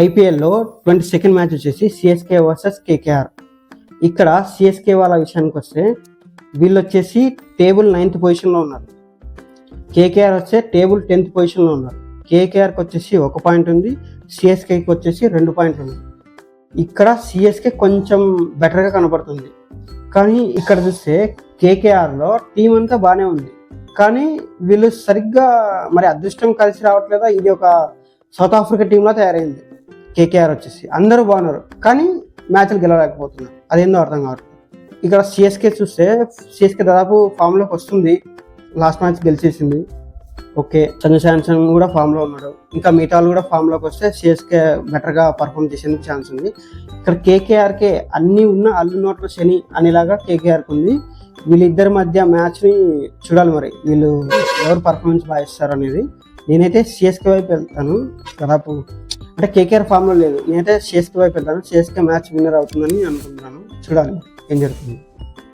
ఐపీఎల్లో 22nd match వచ్చేసి CSK versus KKR. ఇక్కడ సిఎస్కే వాళ్ళ విషయానికి వస్తే వీళ్ళు వచ్చేసి టేబుల్ 9th పొజిషన్లో ఉన్నారు. కేకేఆర్ వచ్చే టేబుల్ 10th పొజిషన్లో ఉన్నారు. కేకేఆర్కి వచ్చేసి 1 పాయింట్ ఉంది, సిఎస్కేకి వచ్చేసి 2 పాయింట్లు ఉంది. ఇక్కడ సిఎస్కే కొంచెం బెటర్గా కనపడుతుంది. కానీ ఇక్కడ చూస్తే కేకేఆర్లో టీం అంతా బాగానే ఉంది, కానీ వీళ్ళు సరిగ్గా మరి అదృష్టం కలిసి రావట్లేదా, ఇది ఒక సౌత్ ఆఫ్రికా టీంలో తయారైంది. కేకేఆర్ వచ్చేసి అందరూ బాగున్నారు, కానీ మ్యాచ్లు గెలవలేకపోతున్నారు. అదేందో అర్థం కావట్లేదు. ఇక్కడ సిఎస్కే చూస్తే సిఎస్కే దాదాపు ఫామ్లోకి వస్తుంది. లాస్ట్ మ్యాచ్ గెలిచేసింది. ఓకే, సంజు శాంసన్ కూడా ఫామ్లో ఉన్నాడు. ఇంకా మిగతా కూడా ఫామ్లోకి వస్తే సిఎస్కే బెటర్గా పర్ఫామ్ చేసేందుకు ఛాన్స్ ఉంది. ఇక్కడ కేకేఆర్కే అన్నీ ఉన్న అల్లు నోట్ల శని అనేలాగా కేకేఆర్కి ఉంది. వీళ్ళిద్దరి మధ్య మ్యాచ్ని చూడాలి, మరి వీళ్ళు ఎవరు పర్ఫార్మెన్స్ బాగా ఇస్తారు అనేది. నేనైతే సిఎస్కే వైపు వెళ్తాను. దాదాపు అంటే కేకేఆర్ ఫామ్లో లేదు, నేనైతే సిఎస్కే వైపు వెళ్తాను. సిఎస్కే మ్యాచ్ విన్నర్ అవుతుందని అనుకుంటున్నాను. చూడాలి ఏం జరుగుతుంది.